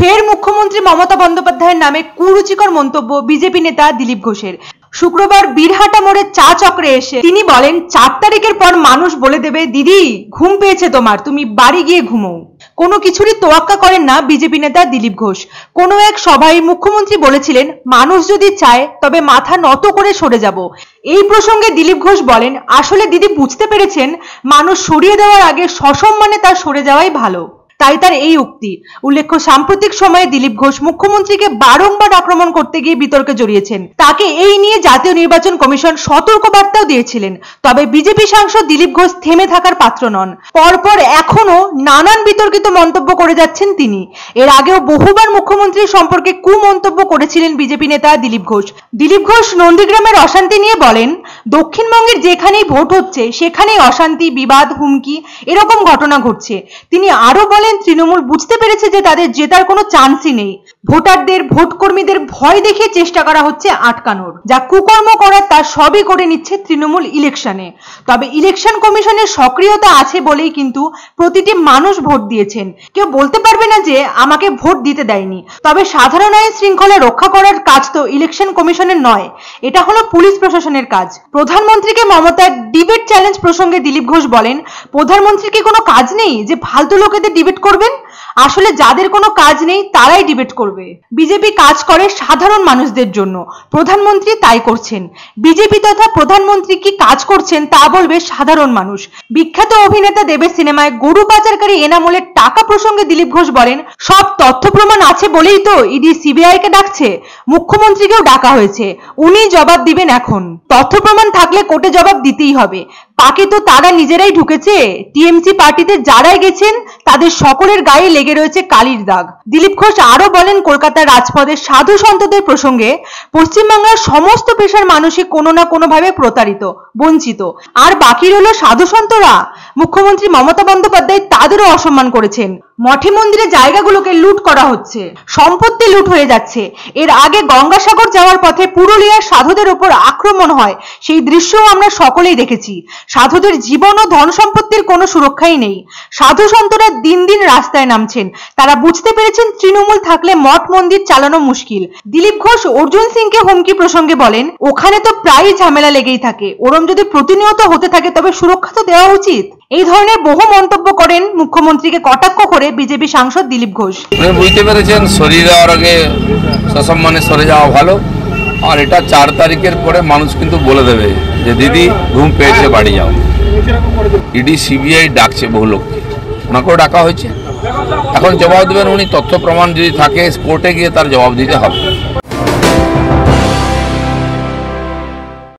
ফের মুখ্যমন্ত্রী মমতা বন্দ্যোপাধ্যায়ের নামে কুরুচিকর মন্তব্য বিজেপি নেতা দিলীপ ঘোষের। শুক্রবার বীরহাটা মোড়ে চা চক্রে এসে তিনি বলেন, 4 তারিখের পর মানুষ বলে দেবে, দিদি ঘুম পেয়েছে তোমার, তুমি বাড়ি গিয়ে ঘুমো। কোনো কিছুরই তোয়াক্কা করেন না বিজেপি নেতা দিলীপ ঘোষ। কোনো এক সভায় মুখ্যমন্ত্রী বলেছিলেন, মানুষ যদি চায় তবে মাথা নত করে সরে যাব। এই প্রসঙ্গে দিলীপ ঘোষ বলেন, আসলে দিদি বুঝতে পেরেছেন মানুষ সরিয়ে দেওয়ার আগে সসম্মানে তার সরে যাওয়াই ভালো, তাই তার এই উক্তি। উল্লেখ্য, সাম্প্রতিক সময়ে দিলীপ ঘোষ মুখ্যমন্ত্রীকে বারংবার আক্রমণ করতে গিয়ে বিতর্কে জড়িয়েছেন। তাকে এই নিয়ে জাতীয় নির্বাচন কমিশন সতর্ক বার্তাও দিয়েছিলেন। তবে বিজেপি সাংসদ দিলীপ ঘোষ থেমে থাকার পাত্র নন। পরপর এখনো নানান বিতর্কিত মন্তব্য করে যাচ্ছেন তিনি। এর আগেও বহুবার মুখ্যমন্ত্রীর সম্পর্কে কুমন্তব্য করেছিলেন বিজেপি নেতা দিলীপ ঘোষ। দিলীপ ঘোষ নন্দীগ্রামের অশান্তি নিয়ে বলেন, দক্ষিণবঙ্গের যেখানেই ভোট হচ্ছে সেখানেই অশান্তি, বিবাদ, হুমকি এরকম ঘটনা ঘটছে। তিনি আরো বলেন, তৃণমূল বুঝতে পেরেছে যে তাদের জেতার কোনো চান্সই নেই। ভোটারদের, ভোটকর্মীদের ভয় দেখিয়ে চেষ্টা করা হচ্ছে আটকানোর। যা কুকর্ম করার তার সবই করে নিচ্ছে তৃণমূল ইলেকশনে। তবে ইলেকশন কমিশনের সক্রিয়তা আছে বলেই কিন্তু প্রতিটি মানুষ ভোট দিয়েছেন। কেউ বলতে পারবে না যে আমাকে ভোট দিতে দেয়নি। তবে সাধারণ আইন শৃঙ্খলা রক্ষা করার কাজ তো ইলেকশন কমিশনের নয়, এটা হলো পুলিশ প্রশাসনের কাজ। প্রধানমন্ত্রীকে মমতার ডিবেট চ্যালেঞ্জ প্রসঙ্গে দিলীপ ঘোষ বলেন, প্রধানমন্ত্রীর কি কোনো কাজ নেই যে ফালতু লোকেদের ডিবেট করবেন? আসলে যাদের কোনো কাজ নেই তারাই ডিবেট করবে। বিজেপি কাজ করে সাধারণ মানুষদের জন্য, প্রধানমন্ত্রী তাই করছেন। বিজেপি তথা প্রধানমন্ত্রী কি কাজ করছেন তা বলবে সাধারণ মানুষ। বিখ্যাত অভিনেতা দেবের সিনেমায় গরু পাচারকারী এনামুলের টাকা প্রসঙ্গে দিলীপ ঘোষ বলেন, সব তথ্য প্রমাণ আছে বলেই তো ইডি সিবিআই কে ডাকছে, মুখ্যমন্ত্রীকেও ডাকা হয়েছে, উনি জবাব দিবেন। এখন তথ্য প্রমাণ থাকলে কোর্টে জবাব দিতেই হবে। তাকে তো তারা নিজেরাই ঢুকেছে। টিএমসি পার্টিতে যারাই গেছেন তাদের সকলের গায়ে লেগে রয়েছে কালির দাগ। দিলীপ ঘোষ আরো বলেন, কলকাতার রাজপথের সাধু সন্তদের প্রসঙ্গে পশ্চিমবাংলার সমস্ত পেশার মানুষই কোনো না কোনো ভাবে প্রতারিত, বঞ্চিত। আর বাকি রইল সাধু সন্তরা। মুখ্যমন্ত্রী মমতা বন্দ্যোপাধ্যায় তাদেরও অসম্মান করেছেন। মঠে মন্দিরে জায়গাগুলোকে লুট করা হচ্ছে, সম্পত্তি লুট হয়ে যাচ্ছে। এর আগে গঙ্গাসাগর যাওয়ার পথে পুরুলিয়ার সাধুদের উপর আক্রমণ হয়, সেই দৃশ্যও আমরা সকলেই দেখেছি। সাধুদের জীবন ও ধন সম্পত্তির কোনো সুরক্ষাই নেই। সাধু সন্তরা দিন দিন রাস্তায় নামছেন। তারা বুঝতে পেরেছেন তৃণমূল থাকলে মঠ মন্দির চালানো মুশকিল। দিলীপ ঘোষ অর্জুন সিংকে হুমকি প্রসঙ্গে বলেন, ওখানে তো প্রায়ই ঝামেলা লেগেই থাকে, ওরম যদি প্রতিনিয়ত হতে থাকে তবে সুরক্ষা তো দেওয়া উচিত। এই ধরনের বহু মন্তব্য করেন মুখ্যমন্ত্রীকে কটাক্ষ করে বিজেপি সাংসদ দিলীপ ঘোষ। বুঝতে পেরেছেন সরিয়ে দেওয়ার আগে সসম্মানে সরে যাওয়া ভালো। আর এটা 4 তারিখের পরে মানুষ কিন্তু বলে দেবে যে দিদি ঘুম পেয়েছে, বাড়ি যাও। ইডি সিবিআই ডাকছে বহু লোককে, ওনাকেও ডাকা হয়েছে। এখন জবাব দেবেন উনি। তথ্য প্রমাণ যদি থাকে কোর্টে গিয়ে তার জবাব দিতে হবে।